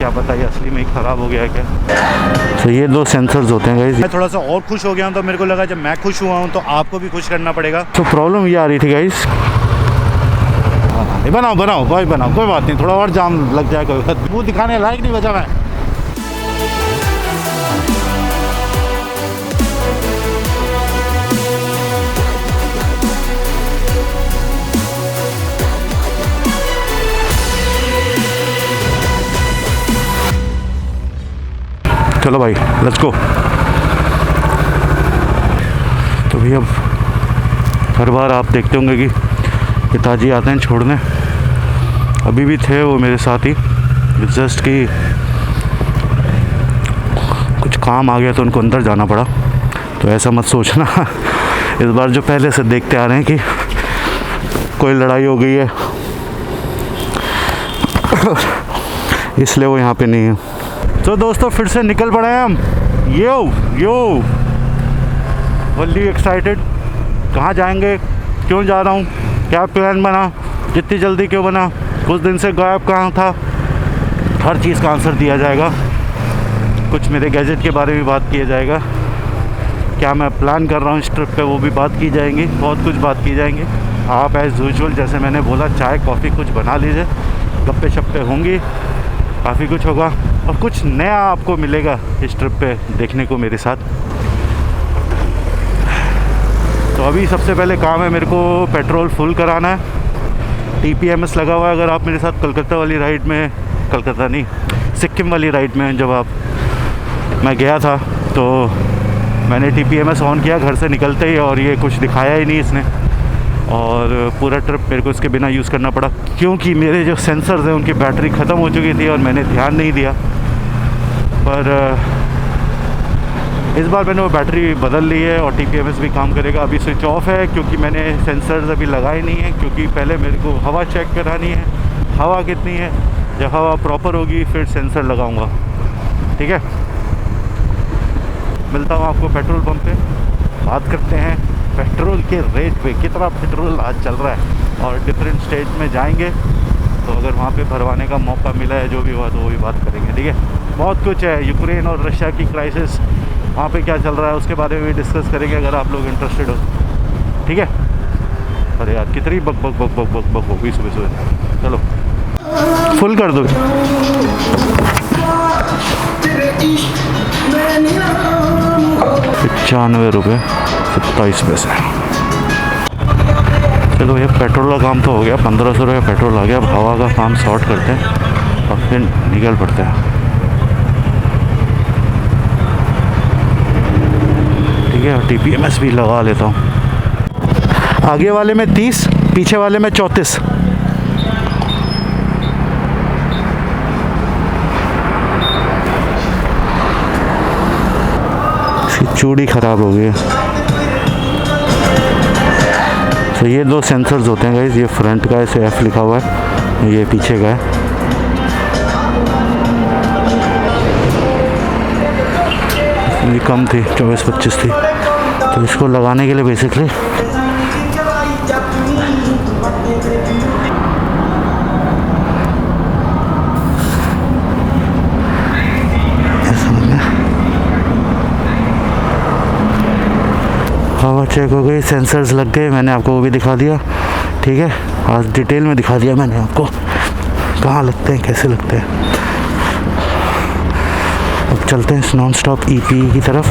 क्या पता ये असली में ही ख़राब हो गया है क्या। तो ये दो सेंसर्स होते हैं गाइस। मैं थोड़ा सा और खुश हो गया हूँ, तो मेरे को लगा जब मैं खुश हुआ हूँ तो आपको भी खुश करना पड़ेगा। तो प्रॉब्लम ये आ रही थी गाइस। बनाओ बनाओ भाई बनाओ, कोई बात नहीं, थोड़ा और जाम लग जाए, कोई बात। मुँह दिखाने लायक नहीं बचा मैं। चलो भाई लेट्स गो। तो भैया हर बार आप देखते होंगे कि पिताजी आते हैं छोड़ने, अभी भी थे वो मेरे साथ ही, जस्ट कि कुछ काम आ गया तो उनको अंदर जाना पड़ा। तो ऐसा मत सोचना इस बार जो पहले से देखते आ रहे हैं कि कोई लड़ाई हो गई है इसलिए वो यहाँ पे नहीं है। तो दोस्तों फिर से निकल पड़े हैं हम। यो वल्ली एक्साइटेड। कहाँ जाएंगे, क्यों जा रहा हूँ, क्या प्लान बना, इतनी जल्दी क्यों बना, कुछ दिन से गायब कहाँ था, हर चीज़ का आंसर दिया जाएगा। कुछ मेरे गैजेट के बारे में बात किया जाएगा, क्या मैं प्लान कर रहा हूँ इस ट्रिप पे वो भी बात की जाएंगी, बहुत कुछ बात की जाएंगी। आप एज़ यूजुअल जैसे मैंने बोला चाय कॉफ़ी कुछ बना लीजिए, गप्पे शप्पे होंगी, काफ़ी कुछ होगा और कुछ नया आपको मिलेगा इस ट्रिप पे देखने को मेरे साथ। तो अभी सबसे पहले काम है मेरे को पेट्रोल फुल कराना है। TPMS लगा हुआ है। अगर आप मेरे साथ कलकत्ता वाली राइड में, कलकत्ता नहीं सिक्किम वाली राइड में जब मैं गया था तो मैंने TPMS ऑन किया घर से निकलते ही, और ये कुछ दिखाया ही नहीं इसने, और पूरा ट्रिप मेरे को इसके बिना यूज़ करना पड़ा क्योंकि मेरे जो सेंसर्स हैं उनकी बैटरी ख़त्म हो चुकी थी और मैंने ध्यान नहीं दिया। पर इस बार मैंने वो बैटरी बदल ली है और TPMS भी काम करेगा। अभी स्विच ऑफ है क्योंकि मैंने सेंसर्स अभी लगाए नहीं है, क्योंकि पहले मेरे को हवा चेक करानी है, हवा कितनी है, जब हवा प्रॉपर होगी फिर सेंसर लगाऊंगा। ठीक है, मिलता हूँ आपको पेट्रोल पंप पे, बात करते हैं पेट्रोल के रेट पे, कितना पेट्रोल आज चल रहा है, और डिफरेंट स्टेट में जाएंगे तो अगर वहाँ पे भरवाने का मौका मिला है जो भी हुआ तो वो भी बात करेंगे। ठीक है, बहुत कुछ है, यूक्रेन और रशिया की क्राइसिस, वहाँ पे क्या चल रहा है उसके बारे में भी डिस्कस करेंगे अगर आप लोग इंटरेस्टेड हो। ठीक है, अरे यार कितनी बक बक बक बक बक बक होगी सुबह सुबह। चलो फुल कर दो। 95 रुपये 27 पैसे। चलो ये पेट्रोल का काम तो हो गया, 1500 रुपये पेट्रोल आ गया। अब हवा का काम सॉर्ट करते हैं और फिर निकल पड़ते हैं। ठीक है, TPMS भी लगा लेता हूँ। आगे वाले में 30, पीछे वाले में 34। चूड़ी ख़राब हो गई है। तो ये दो सेंसर्स होते हैं गाइस, ये फ्रंट का ऐसे F लिखा हुआ है, ये पीछे का है। ये कम थी, 24-25 थी, तो इसको लगाने के लिए बेसिकली हवा चेक हो गई, सेंसर्स लग गए, मैंने आपको वो भी दिखा दिया। ठीक है, आज डिटेल में दिखा दिया मैंने आपको कहाँ लगते हैं, कैसे लगते हैं। अब चलते हैं नॉन स्टॉप EPE की तरफ।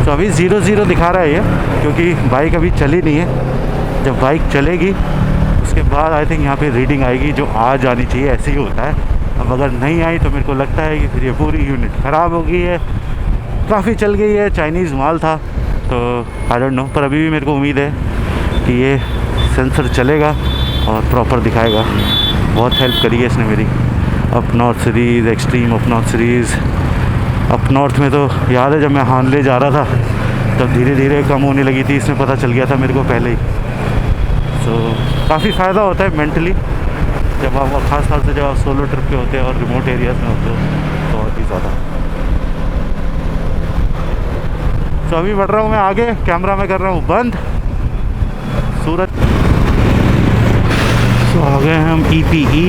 तो अभी 0-0 दिखा रहा है ये, क्योंकि बाइक अभी चली नहीं है। जब बाइक चलेगी उसके बाद आई थिंक यहाँ पे रीडिंग आएगी जो आ जानी चाहिए, ऐसे ही होता है। अब अगर नहीं आई तो मेरे को लगता है कि फिर ये पूरी यूनिट ख़राब हो गई है, काफ़ी चल गई है, चाइनीज़ माल था, तो आई डोंट नो। पर अभी भी मेरे को उम्मीद है कि ये सेंसर चलेगा और प्रॉपर दिखाएगा। बहुत हेल्प करी है इसने मेरी। Up north series, extreme up north series. Up north में तो याद है जब मैं हानले जा रहा था तब धीरे धीरे कम होने लगी थी, इसमें पता चल गया था मेरे को पहले ही। तो काफ़ी फ़ायदा होता है मेंटली जब आप, ख़ास तौर से जब आप सोलो ट्रिप पे होते हैं और रिमोट एरियाज़ में होते हो, तो बहुत ही ज़्यादा। तो अभी बढ़ रहा हूँ मैं आगे, कैमरा में कर रहा हूँ बंद। सूरज, तो आ गए हैं हम EPE,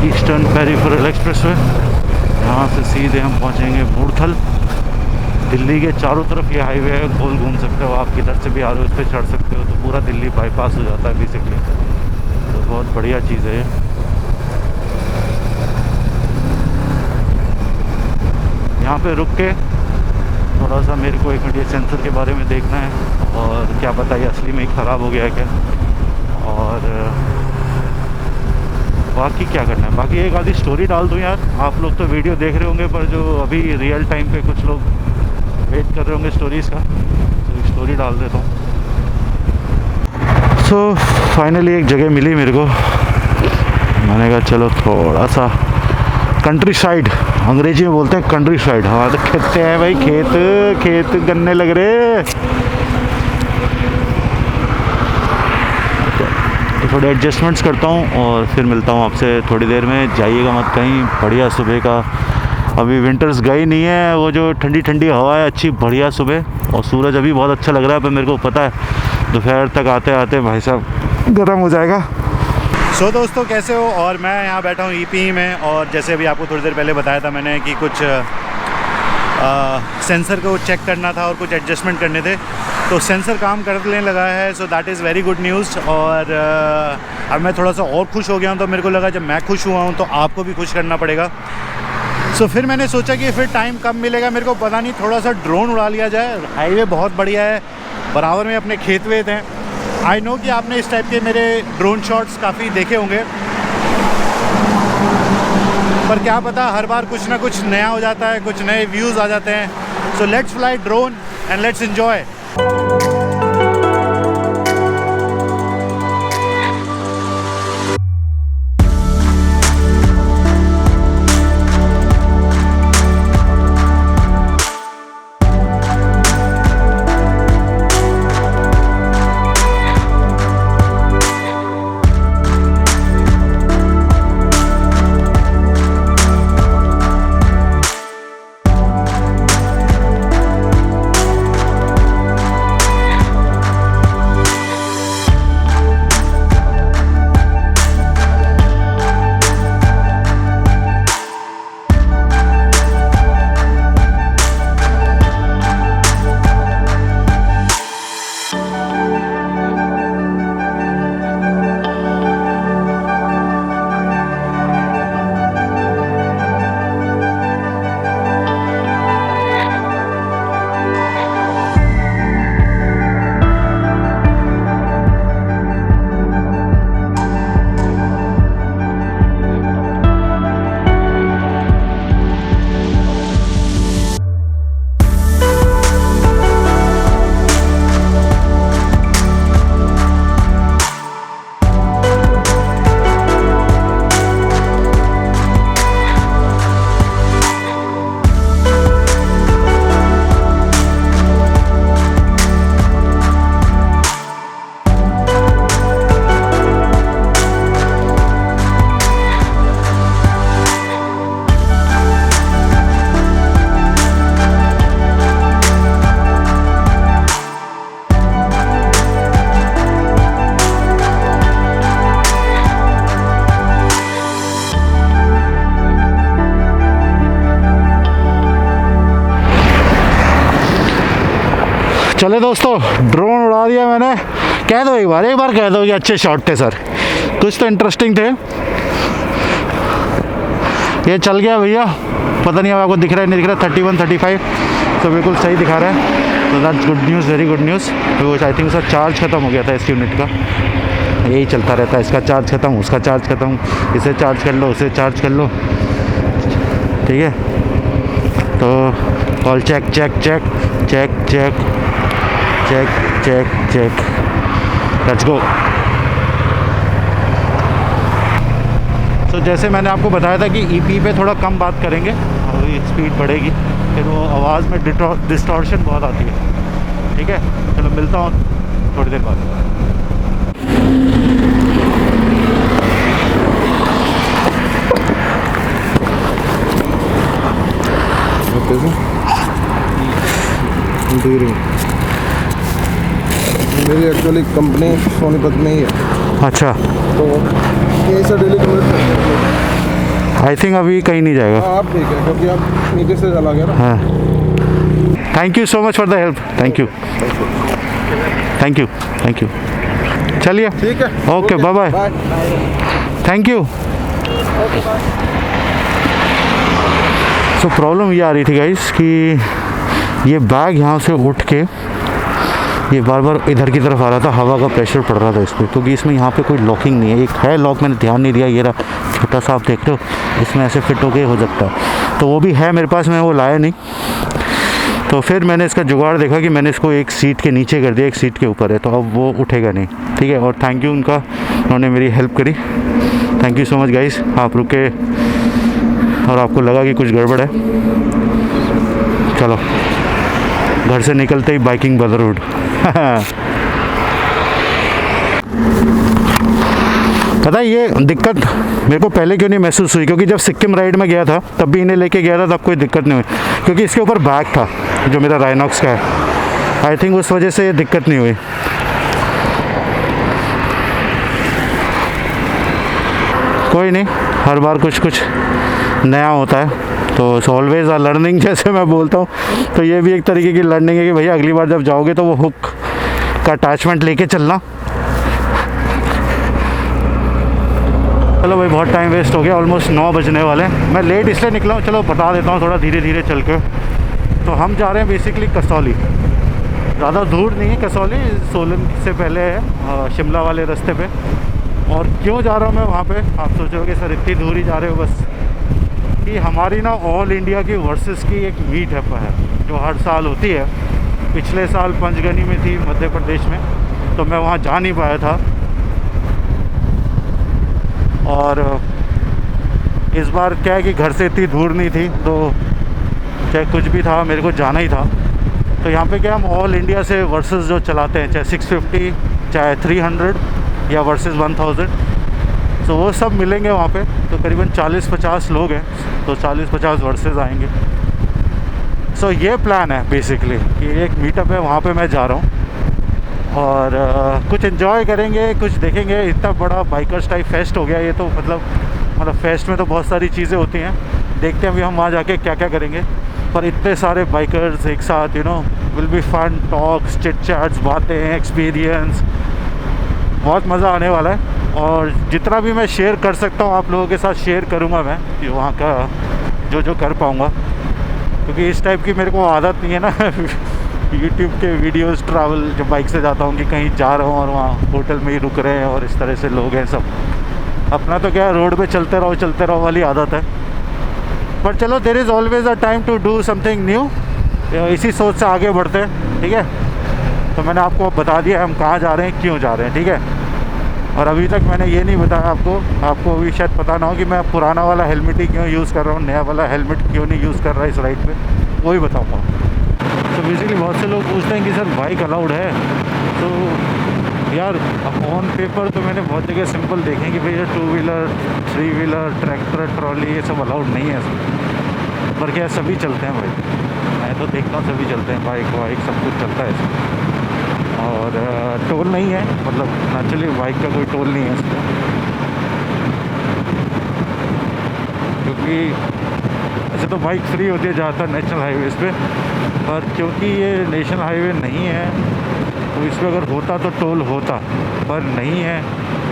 ईस्टर्न पेरिफेरल एक्सप्रेसवे। यहाँ से सीधे हम पहुँचेंगे मूर्थल। दिल्ली के चारों तरफ ये हाईवे है, गोल घूम सकते हो आप, किधर से भी आ रहे हो इस पर चढ़ सकते हो, तो पूरा दिल्ली बाईपास हो जाता है बेसिकली। तो बहुत बढ़िया चीज़ है ये। यहाँ पे रुक के थोड़ा सा मेरे को एक मिनट ये सेंसर के बारे में देखना है, और क्या पता ये असली में ही ख़राब हो गया है क्या, और बाकी क्या करना है। बाकी एक आधी स्टोरी डाल दूँ यार, आप लोग तो वीडियो देख रहे होंगे, पर जो अभी रियल टाइम पे कुछ लोग वेट कर रहे होंगे स्टोरीज़ का, तो स्टोरी डाल देता हूँ। सो फाइनली एक जगह मिली मेरे को, मैंने कहा चलो थोड़ा सा कंट्री साइड, अंग्रेजी में बोलते हैं कंट्री साइड। हाँ तो खेत है भाई, खेत गन्ने लग रहे। तो थोड़े एडजस्टमेंट्स करता हूँ और फिर मिलता हूँ आपसे थोड़ी देर में। जाइएगा मत कहीं, बढ़िया सुबह का, अभी विंटर्स गई नहीं है, वो जो ठंडी ठंडी हवा है अच्छी बढ़िया सुबह, और सूरज अभी बहुत अच्छा लग रहा है, पर मेरे को पता है दोपहर तक आते आते भाई साहब गर्म हो जाएगा। सो दोस्तों कैसे हो, और मैं यहाँ बैठा हूँ EPE में, और जैसे अभी आपको थोड़ी देर पहले बताया था मैंने कि कुछ सेंसर को चेक करना था और कुछ एडजस्टमेंट करने थे, तो सेंसर काम करने लगा है। So that is very good news. और अब मैं थोड़ा सा और खुश हो गया हूँ, तो मेरे को लगा जब मैं खुश हुआ हूँ तो आपको भी खुश करना पड़ेगा। सो फिर मैंने सोचा कि फिर टाइम कब मिलेगा मेरे को पता नहीं, थोड़ा सा ड्रोन उड़ा लिया जाए। हाईवे बहुत बढ़िया है, बराबर में अपने खेत वेत हैं। आई नो कि आपने इस टाइप के मेरे ड्रोन शॉट्स काफ़ी देखे होंगे, पर क्या पता हर बार कुछ ना कुछ नया हो जाता है, कुछ नए व्यूज़ आ जाते हैं। So let's fly drone and let's enjoy. चले दोस्तों, ड्रोन उड़ा दिया मैंने। कह दो एक बार कह दो कि अच्छे शॉट थे सर, कुछ तो इंटरेस्टिंग थे। ये चल गया भैया, पता नहीं अब आपको दिख रहा है नहीं दिख रहा, 31 35 तो बिल्कुल सही दिखा रहा है। तो that's good news, very good news. तो आई थिंक उसका चार्ज ख़त्म हो गया था इस यूनिट का, यही चलता रहता है, इसका चार्ज ख़त्म, उसका चार्ज ख़त्म, इसे चार्ज कर लो, उसे चार्ज कर लो, ठीक है। तो call check check check check check check check check, let's go. तो जैसे मैंने आपको बताया था कि EPE पे थोड़ा कम बात करेंगे, और स्पीड बढ़ेगी, फिर वो आवाज़ में डिस्टॉर्शन बहुत आती है, ठीक है। चलो मिलता हूँ थोड़ी देर बाद। मेरी एक्चुअली कंपनी सोनीपत में ही है, अच्छा, तो यहीं से डेली कम्यूट करते हैं। आई थिंक अभी कहीं नहीं जाएगा। हाँ, आप ठीक है क्योंकि आप नीचे से चला गया ना। हाँ, thank you so much for the help. Thank you, thank you, thank you. चलिए, ठीक है, okay, bye bye, bye. Thank you. So problem ये आ रही थी गाइस कि ये बैग यहाँ से उठ के ये बार बार इधर की तरफ आ रहा था, हवा का प्रेशर पड़ रहा था इस पर, क्योंकि इसमें यहाँ पे कोई लॉकिंग नहीं है। एक है लॉक, मैंने ध्यान नहीं दिया, ये रहा छोटा सा, आप देखते हो, इसमें ऐसे फिट होके हो सकता है, तो वो भी है मेरे पास, मैं वो लाया नहीं। तो फिर मैंने इसका जुगाड़ देखा कि मैंने इसको एक सीट के नीचे कर दिया, एक सीट के ऊपर है, तो अब वो उठेगा नहीं, ठीक है। और थैंक यू उनका, उन्होंने मेरी हेल्प करी, thank you so much guys. आप रुके और आपको लगा कि कुछ गड़बड़ है, चलो घर से निकलते ही बाइकिंग ब्रदरहुड। पता है ये दिक्कत मेरे को पहले क्यों नहीं महसूस हुई, क्योंकि जब सिक्किम राइड में गया था तब भी इन्हें लेके गया था, तब कोई दिक्कत नहीं हुई, क्योंकि इसके ऊपर बैग था जो मेरा राइनॉक्स का है। आई थिंक उस वजह से ये दिक्कत नहीं हुई। कोई नहीं, हर बार कुछ कुछ नया होता है, तो ऑलवेज लर्निंग जैसे मैं बोलता हूँ, तो ये भी एक तरीके की लर्निंग है कि भैया अगली बार जब जाओगे तो वो हुक का अटैचमेंट लेके चलना। चलो भाई, बहुत टाइम वेस्ट हो गया, ऑलमोस्ट 9 बजने वाले हैं। मैं लेट इसलिए निकला हूँ, चलो बता देता हूँ थोड़ा धीरे धीरे चल के। तो हम जा रहे हैं बेसिकली कसौली, ज़्यादा दूर नहीं है कसौली, सोलन से पहले है, शिमला वाले रास्ते पे। और क्यों जा रहा हूँ मैं वहाँ पे, आप सोचोगे सर इतनी दूर ही जा रहे हो, बस कि हमारी ना ऑल इंडिया की वर्सेस की एक मीट है जो हर साल होती है। पिछले साल पंचगनी में थी मध्य प्रदेश में, तो मैं वहाँ जा नहीं पाया था, और इस बार क्या है कि घर से इतनी दूर नहीं थी, तो चाहे कुछ भी था मेरे को जाना ही था। तो यहाँ पे क्या हम ऑल इंडिया से वर्सेस जो चलाते हैं, चाहे 650, चाहे 300 या वर्सेस 1000, तो वो सब मिलेंगे वहाँ पे। तो करीबन 40-50 लोग हैं, तो 40-50 वर्सेस आएंगे। सो ये प्लान है बेसिकली कि एक मीटअप है, वहाँ पे मैं जा रहा हूँ, और कुछ एंजॉय करेंगे, कुछ देखेंगे। इतना बड़ा बाइकर्स टाइप फेस्ट हो गया ये, तो मतलब फेस्ट में तो बहुत सारी चीज़ें होती हैं, देखते हैं अभी हम वहाँ जाके क्या क्या करेंगे। पर इतने सारे बाइकर्स एक साथ, you know, will be fun, talks, chit chats, बातें, एक्सपीरियंस, बहुत मज़ा आने वाला है। और जितना भी मैं शेयर कर सकता हूँ आप लोगों के साथ शेयर करूँगा मैं, वहाँ का जो कर पाऊँगा, क्योंकि इस टाइप की मेरे को आदत नहीं है ना यूट्यूब के वीडियोस ट्रैवल जब बाइक से जाता हूँ कि कहीं जा रहा हूँ और वहाँ होटल में ही रुक रहे हैं और इस तरह से लोग हैं सब। अपना तो क्या है, रोड पे चलते रहो वाली आदत है। पर चलो, there is always a time to do something new, इसी सोच से आगे बढ़ते हैं, ठीक है। तो मैंने आपको बता दिया हम कहाँ जा रहे हैं, क्यों जा रहे हैं, ठीक है। और अभी तक मैंने ये नहीं बताया आपको अभी शायद पता ना हो कि मैं पुराना वाला हेलमेट ही क्यों यूज़ कर रहा हूँ, नया वाला हेलमेट क्यों नहीं यूज़ कर रहा है इस राइड पे, वो ही बताऊँगा। तो बेसिकली बहुत से लोग पूछते हैं कि सर बाइक अलाउड है, तो यार अब ऑन पेपर तो मैंने बहुत जगह सिंपल देखे हैं कि भैया 2 व्हीलर, 3 व्हीलर, ट्रैक्टर, ट्रॉली, ये सब अलाउड नहीं है सर। पर क्या सभी चलते हैं भाई, मैं तो देखता हूँ सभी चलते हैं, बाइक वाइक सब कुछ चलता है इसमें। और टोल नहीं है, मतलब नेचुरली बाइक का कोई टोल नहीं है इसमें, क्योंकि ऐसे तो बाइक फ्री होती है ज़्यादातर नेशनल हाईवेज़ पे, पर क्योंकि ये नेशनल हाईवे नहीं है तो इस पर अगर होता तो टोल होता, पर नहीं है,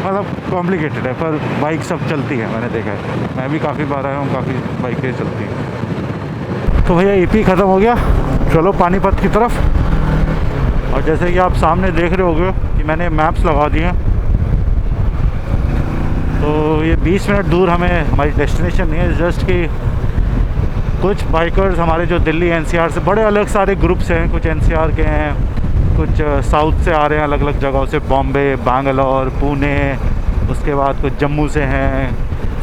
मतलब कॉम्प्लिकेटेड है। पर बाइक सब चलती है, मैंने देखा है, मैं भी काफ़ी बार आया हूँ, काफ़ी बाइकें चलती हैं। तो भैया EP ख़त्म हो गया, चलो पानीपत की तरफ। और जैसे कि आप सामने देख रहे होगे कि मैंने मैप्स लगा दिए हैं, तो ये 20 मिनट दूर हमें हमारी डेस्टिनेशन नहीं है, जस्ट कि कुछ बाइकर्स हमारे जो दिल्ली NCR से, बड़े अलग सारे ग्रुप्स हैं, कुछ NCR के हैं, कुछ साउथ से आ रहे हैं अलग अलग जगहों से, बॉम्बे, बैंगलोर, पुणे, उसके बाद कुछ जम्मू से हैं।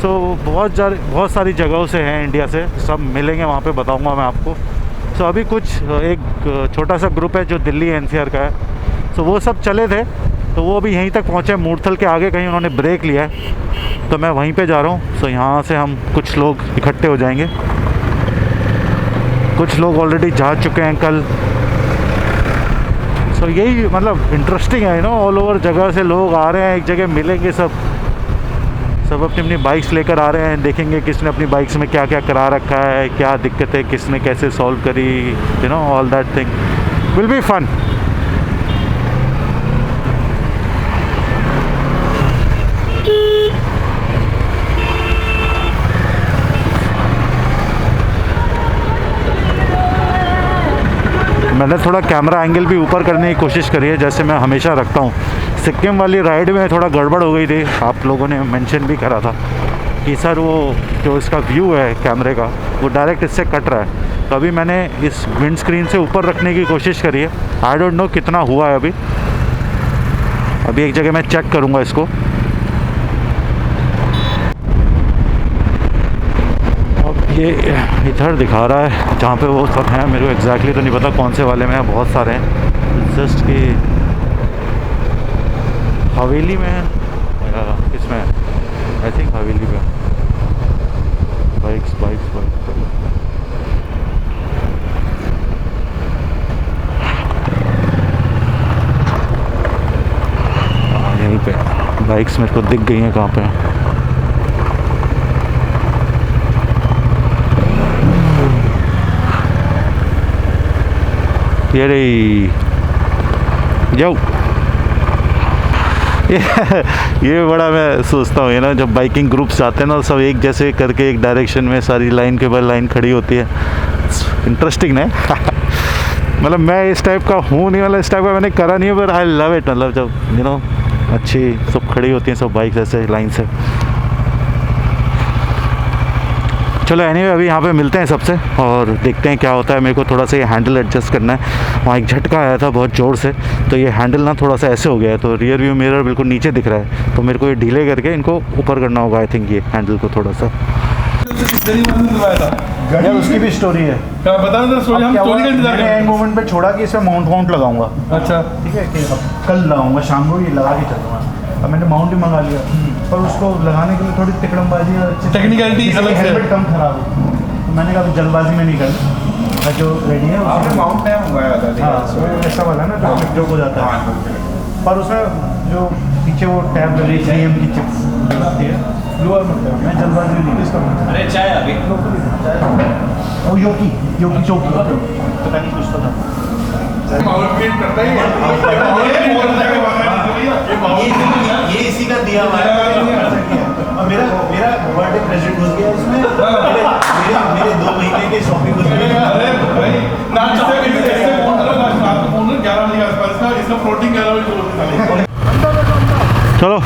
सो बहुत सारी जगहों से हैं इंडिया से, सब मिलेंगे वहाँ पे, बताऊँगा मैं आपको। सो अभी कुछ एक छोटा सा ग्रुप है जो दिल्ली NCR का है, सो वो सब चले थे, तो वो अभी यहीं तक पहुँचे, मूर्थल के आगे कहीं उन्होंने ब्रेक लिया है, तो मैं वहीं पे जा रहा हूँ। सो यहाँ से हम कुछ लोग इकट्ठे हो जाएंगे, कुछ लोग ऑलरेडी जा चुके हैं कल। सो तो यही मतलब इंटरेस्टिंग है, ऑल ओवर जगह से लोग आ रहे हैं, एक जगह मिलेंगे सब अपनी अपनी बाइक्स लेकर आ रहे हैं, देखेंगे किसने अपनी बाइक्स में क्या क्या करा रखा है, क्या दिक्कतें किसने कैसे सॉल्व करी, all that thing will be fun. मैंने थोड़ा कैमरा एंगल भी ऊपर करने की कोशिश करी है, जैसे मैं हमेशा रखता हूँ। सिक्किम वाली राइड में थोड़ा गड़बड़ हो गई थी, आप लोगों ने मेंशन भी करा था कि सर वो जो इसका व्यू है कैमरे का वो डायरेक्ट इससे कट रहा है। तो अभी मैंने इस विंड स्क्रीन से ऊपर रखने की कोशिश करी है। आई डोंट नो कितना हुआ है अभी एक जगह मैं चेक करूँगा इसको। ये इधर दिखा रहा है जहाँ पे वो सब हैं, मेरे को एग्जैक्टली तो नहीं पता कौन से वाले में है, बहुत सारे हैं। जस्ट कि हवेली में है या किसमें है, आई थिंक हवेली में। बाइक्स यहीं पे बाइक्स मेरे को दिख गई हैं कहाँ पे है। ये रही जाओ। ये बड़ा मैं सोचता हूँ जब बाइकिंग ग्रुप्स आते हैं ना, सब एक जैसे करके एक डायरेक्शन में सारी लाइन के बाद लाइन खड़ी होती है। इंटरेस्टिंग है। मतलब मैं इस टाइप का हूँ नहीं, मतलब इस टाइप का मैंने करा नहीं है, पर आई लव इट। मतलब जब अच्छी सब खड़ी होती हैं सब बाइक्स ऐसे लाइन से। चलो एनीवे अभी यहाँ पे मिलते हैं सबसे और देखते हैं क्या होता है। मेरे को थोड़ा सा ये हैंडल एडजस्ट करना है, वहाँ एक झटका आया था बहुत ज़ोर से, तो ये हैंडल ना थोड़ा सा ऐसे हो गया है, तो रियर व्यू मिरर बिल्कुल नीचे दिख रहा है, तो मेरे को ये ढीले करके इनको ऊपर करना होगा। आई थिंक ये हैंडल को थोड़ा सा यार उसकी भी स्टोरी है, बता दो स्टोरी। हम स्टोरी का इंतजार मैंने एंड मोमेंट पे छोड़ा कि इसमें माउंट लगाऊंगा। अच्छा ठीक है कि अब कल लगाऊंगा, शाम को ये लगा के चलूँगा। अब मैंने माउंट ही मंगा लिया, पर उसको लगाने के लिए थोड़ी तिकड़मबाजी और टेक्निकलिटी अलग से, हेलमेट कम खराब हो, तो मैंने कहा जल्दबाजी में नहीं करना। जो रेडी है आपने माउंट नया मंगाया था? हाँ, वो ऐसा वाला ना जो जो हो जाता है, पर उसमें जो पीछे वो टैब लगी 3M की चिप्स आती है, लोअर मतलब मैं जल्दबाजी में नहीं इसका। अरे चाय अभी वो योकी पता नहीं कुछ तो था। माउंट करता ही ये इसी का दिया हुआ है। और मेरा बर्थडे प्रेजेंट हो गया इसमें। मेरे 2 महीने के शॉपिंग हो गई। अरे भाई ना इससे फोन करो, रात को फोन 11 बजे के आसपास इसका फ्लोटिंग 11 बजे होती है। चलो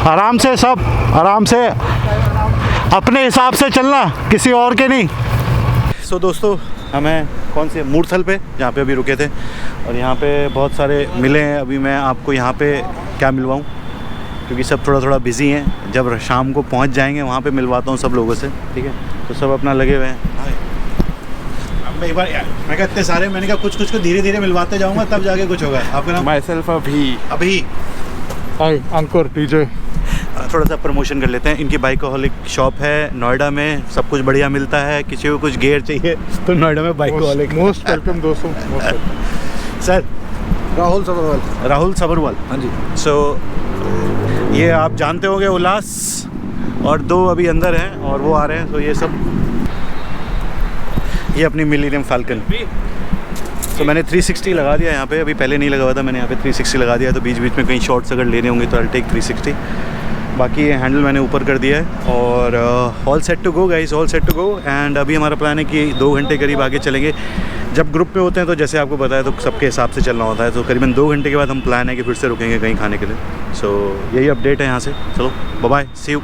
आराम से, सब आराम से, अपने हिसाब से चलना, किसी और के नहीं। सो दोस्तों हमें कौन से मूर्थल पे जहाँ पे अभी रुके थे, और यहाँ पे बहुत सारे मिले हैं। अभी मैं आपको यहाँ पे क्या मिलवाऊँ, क्योंकि सब थोड़ा थोड़ा बिज़ी हैं। जब शाम को पहुँच जाएंगे वहाँ पे मिलवाता हूँ सब लोगों से, ठीक है। तो सब अपना लगे हुए हैं। अब मैं एक बार मैं कहा इतने सारे, मैंने कहा कुछ को धीरे धीरे मिलवाते जाऊँगा, तब जाके कुछ होगा। आपका नाम? माई सेल्फ अभी अंकुर डीजे। थोड़ा सा प्रमोशन कर लेते हैं। इनकी बाइकोहॉलिक शॉप है नोएडा में, सब कुछ बढ़िया मिलता है। किसी को कुछ गियर चाहिए तो नोएडा में बाइकोहॉलिक। मोस्ट वेलकम दोस्तों। सर राहुल सबरवाल। हाँ जी। सो ये आप जानते होंगे उल्लास, और 2 अभी अंदर हैं और वो आ रहे हैं। तो ये सब, ये अपनी मिलीनियम फाल्कन। तो मैंने 360 लगा दिया यहाँ पे, अभी पहले नहीं लगा हुआ था, मैंने यहाँ पे 360 लगा दिया। तो बीच बीच में कहीं शॉर्ट्स अगर लेने होंगे तो आई टेक 360। बाकी ये हैंडल मैंने ऊपर कर दिया है और all set to go guys, all set to go. And अभी हमारा प्लान है कि 2 घंटे करीब आगे चलेंगे। जब ग्रुप पे होते हैं तो जैसे आपको बताया तो सबके हिसाब से चलना होता है। तो करीबन 2 घंटे के बाद हम प्लान है कि फिर से रुकेंगे कहीं खाने के लिए। सो यही अपडेट है यहाँ से। चलो बाय बाय, सी यू।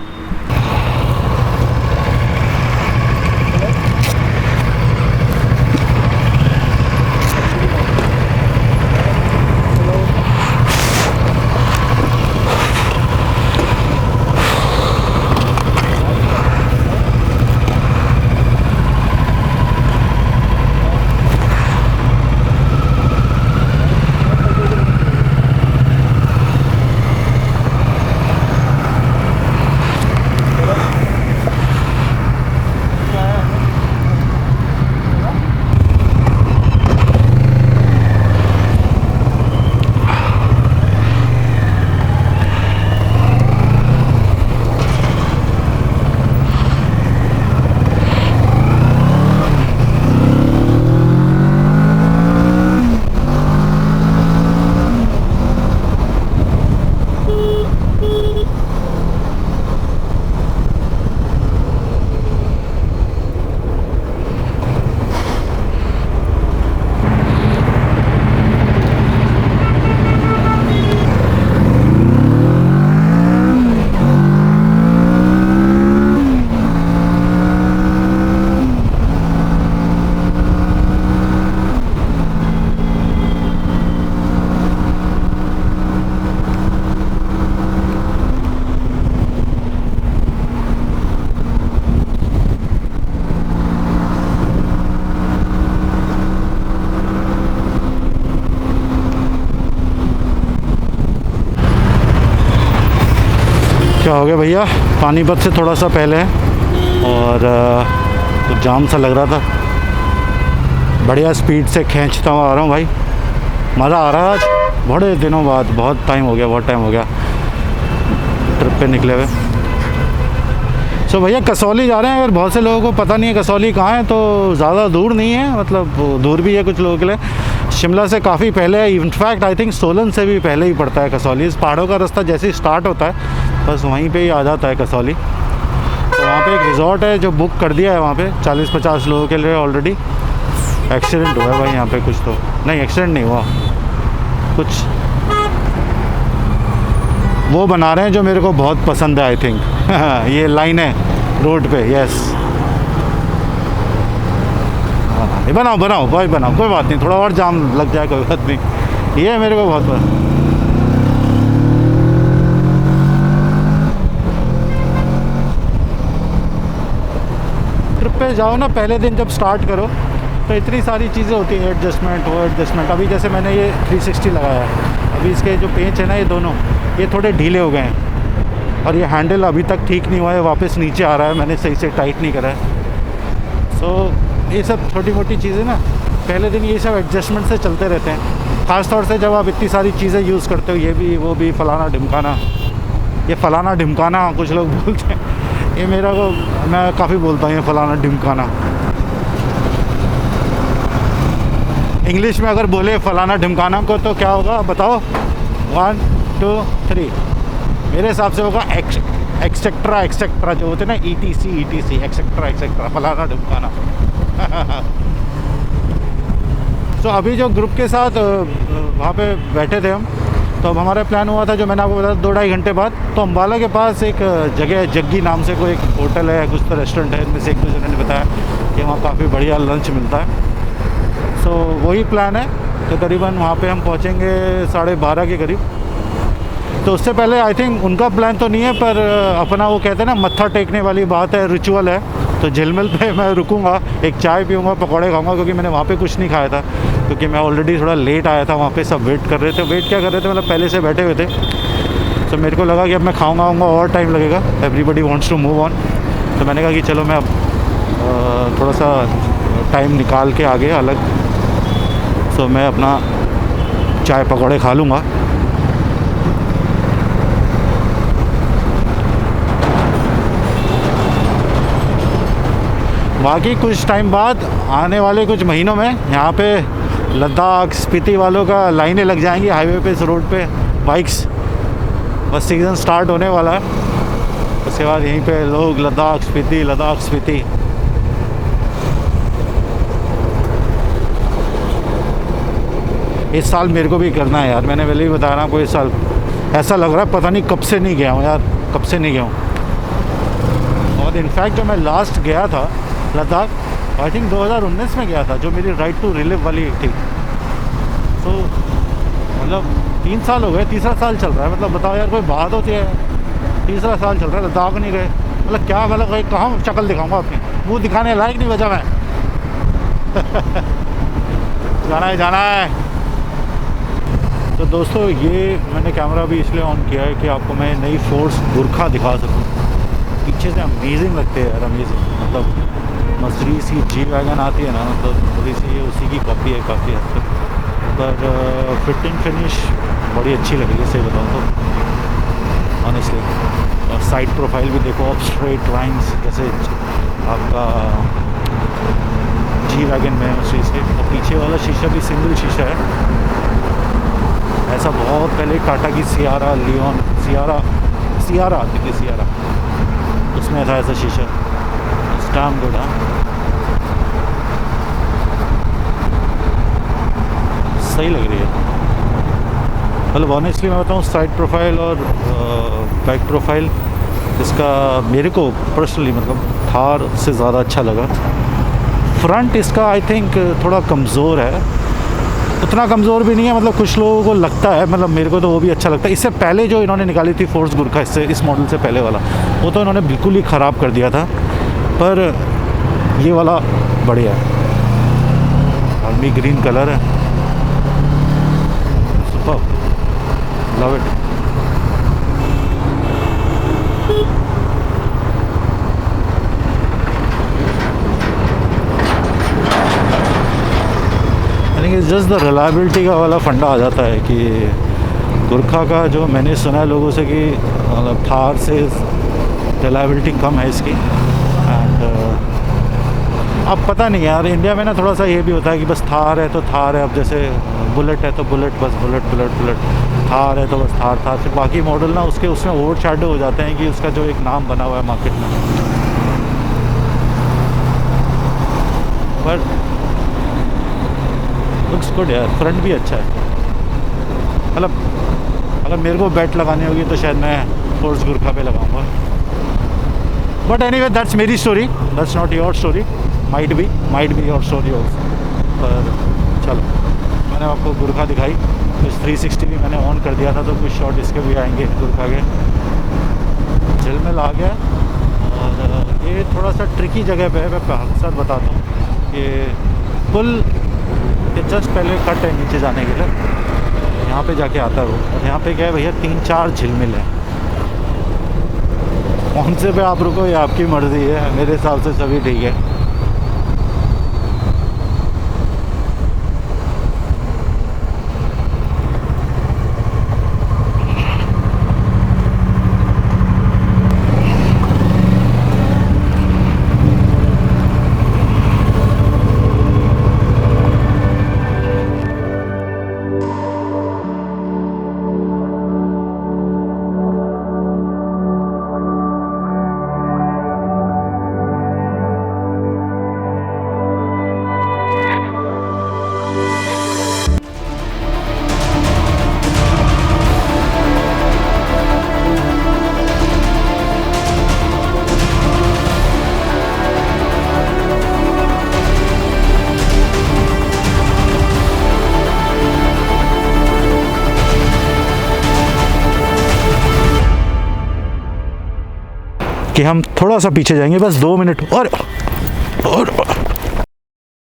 क्या हो गया भैया, पानीपत से थोड़ा सा पहले है और तो जाम सा लग रहा था, बढ़िया स्पीड से खींचता हुआ आ रहा हूँ भाई, मज़ा आ रहा है आज बड़े दिनों बाद, बहुत टाइम हो गया ट्रिप पे निकले हुए। सो भैया कसौली जा रहे हैं, अगर बहुत से लोगों को पता नहीं है कसौली कहाँ है, तो ज़्यादा दूर नहीं है, मतलब दूर भी है कुछ लोगों के लिए, शिमला से काफ़ी पहले है, इनफैक्ट आई थिंक सोलन से भी पहले ही पड़ता है कसौली। इस पहाड़ों का रास्ता जैसे ही स्टार्ट होता है बस वहीं पे ही आ जाता है कसौली। तो वहाँ पे एक रिज़ॉर्ट है जो बुक कर दिया है, वहाँ पे 40-50 लोगों के लिए ऑलरेडी। एक्सीडेंट हुआ है भाई यहाँ पे कुछ, तो नहीं एक्सीडेंट नहीं हुआ, कुछ वो बना रहे हैं जो मेरे को बहुत पसंद है आई थिंक ये लाइन है रोड पे, यस बनाओ भाई बनाओ, कोई बात नहीं, थोड़ा और जाम लग जाए कोई बात नहीं, ये मेरे को बहुत पसंद। ट्रिप पे जाओ ना, पहले दिन जब स्टार्ट करो तो इतनी सारी चीज़ें होती हैं, एडजस्टमेंट। अभी जैसे मैंने ये 360 लगाया है, अभी इसके जो पेंच है ना ये दोनों, ये थोड़े ढीले हो गए हैं और ये हैंडल अभी तक ठीक नहीं हुआ है, वापस नीचे आ रहा है, मैंने सही से टाइट नहीं करा है। सो ये सब छोटी मोटी चीज़ें ना पहले दिन ये सब एडजस्टमेंट से चलते रहते हैं, ख़ास तौर से जब आप इतनी सारी चीज़ें यूज़ करते हो, ये भी वो भी फलाना ढिमकाना, ये फलाना ढिमकाना कुछ लोग बोलते हैं, ये मेरा को मैं काफ़ी बोलता हूँ ये फलाना ढिमकाना। इंग्लिश में अगर बोले फलाना ढिमकाना को तो क्या होगा बताओ, 1 2 3, मेरे हिसाब से होगा एक्सेट्रा जो होते हैं ना, ETC एक्सेट्रा फलाना ढिमकाना तो अभी जो ग्रुप के साथ वहाँ पे बैठे थे हम, तो अब हमारा प्लान हुआ था जो मैंने आपको बताया 2-2.5 घंटे बाद, तो अम्बाला के पास एक जगह है जग्गी नाम से, कोई एक होटल है, कुछ तो रेस्टोरेंट है, इनमें से एक दो जने ने बताया कि वहाँ काफ़ी बढ़िया लंच मिलता है। सो वही प्लान है, तो करीबन वहाँ पे हम पहुँचेंगे 12:30 के करीब। तो उससे पहले आई थिंक उनका प्लान तो नहीं है, पर अपना वो कहते हैं ना मत्था टेकने वाली बात है, रिचुअल है, तो झिलमिल पे मैं रुकूंगा, एक चाय पीऊँगा, पकौड़े खाऊंगा, क्योंकि मैंने वहाँ पे कुछ नहीं खाया था, क्योंकि मैं ऑलरेडी थोड़ा लेट आया था, वहाँ पे सब वेट कर रहे थे। वेट क्या कर रहे थे, मतलब पहले से बैठे हुए थे, तो मेरे को लगा कि अब मैं खाऊंगा और टाइम लगेगा, everybody wants to move on, तो मैंने कहा कि चलो मैं अब थोड़ा सा टाइम निकाल के आगे अलग, तो मैं अपना चाय पकौड़े खा लूँगा। बाकी कुछ टाइम बाद आने वाले कुछ महीनों में यहाँ पे लद्दाख स्पीति वालों का लाइनें लग जाएंगी हाईवे पे, इस रोड पे बाइक्स, बस सीज़न स्टार्ट होने वाला है, उसके बाद यहीं पे लोग लद्दाख स्पीति। इस साल मेरे को भी करना है यार, मैंने पहले ही बता रहा हूँ, इस साल ऐसा लग रहा है पता नहीं कब से नहीं गया हूँ यार, कब से नहीं गया हूँ। और इनफैक्ट जो मैं लास्ट गया था लद्दाख, आई थिंक 2019 में गया था, जो मेरी राइट टू रिलीव वाली थी, तो मतलब 3 साल हो गए, तीसरा साल चल रहा है, मतलब बताओ यार कोई बात होती है, तीसरा साल चल रहा है, लद्दाख नहीं गए, मतलब क्या, मतलब कहाँ शक्ल दिखाऊंगा अपनी, मुँह दिखाने लायक नहीं बचा मैं जाना है। तो दोस्तों ये मैंने कैमरा भी इसलिए ऑन किया है कि आपको मैं नई फोर्स गुरखा दिखा सकूँ, पीछे से अमेजिंग लगते हैं यार, अमेजिंग, मतलब मर्सिडीज़ की जी वैगन आती है ना, मतलब थोड़ी सी ये उसी की कॉपी है काफ़ी हद तक, पर फिटिंग फिनिश बड़ी अच्छी लग रही है सही बताऊँ तो ऑनेस्टली। और साइड प्रोफाइल भी देखो, आप स्ट्रेट लाइन्स जैसे आपका जी वैगन में उसी से, और पीछे वाला शीशा भी सिंगल शीशा है, ऐसा बहुत पहले टाटा की सियारा आती थी, सियारा उसमें था ऐसा शीशा, स्टैम गुड। सही लग रही है, मतलब ऑनेस्टली मैं बताऊँ साइड प्रोफाइल और बैक प्रोफाइल इसका मेरे को पर्सनली मतलब थार से ज़्यादा अच्छा लगा। फ्रंट इसका आई थिंक थोड़ा कमज़ोर है, उतना कमज़ोर भी नहीं है, मतलब कुछ लोगों को लगता है, मतलब मेरे को तो वो भी अच्छा लगता है। इससे पहले जो इन्होंने निकाली थी फोर्स गुरखा, इस मॉडल से पहले वाला, वो तो इन्होंने बिल्कुल ही ख़राब कर दिया था, पर ये वाला बढ़िया है, आर्मी ग्रीन कलर है, super, love it. Think is just the reliability का वाला फंडा आ जाता है कि गुरखा का जो मैंने सुना है लोगों से कि मतलब थार से रिलायबिलिटी कम है इसकी। एंड अब पता नहीं यार, इंडिया में ना थोड़ा सा ये भी होता है कि बस थार है तो थार है, अब जैसे बुलेट है तो बुलेट, बस बुलेट बुलेट बुलेट, थार है तो बस थार थार, फिर बाकी मॉडल ना उसके उसमें ओवर शैडो हो जाते हैं कि उसका जो एक नाम बना हुआ है मार्केट में। बट लुक्स गुड यार, फ्रंट भी अच्छा है। मतलब अगर मेरे को बैट लगानी होगी तो शायद मैं फोर्स गुरखा पे लगाऊंगा। बट एनीवे दैट्स मेरी story, that's not your story, might be your story also. पर चलो, मैंने आपको गुरखा दिखाई, इस 360 भी मैंने ऑन कर दिया था, तो कुछ शॉट इसके भी आएंगे गुरखा के। झिलमिल आ गया। और ये थोड़ा सा ट्रिकी जगह पे है, मैं अक्सर बताता हूँ। ये पुल के जस्ट पहले कट है नीचे जाने के लिए, यहाँ पे जाके आता है वो। और यहाँ पे क्या है भैया, 3-4 झिलमिल है। कौन से पे आप रुको ये आपकी मर्ज़ी है, मेरे हिसाब से सभी ठीक है। कि हम थोड़ा सा पीछे जाएंगे, बस 2 मिनट और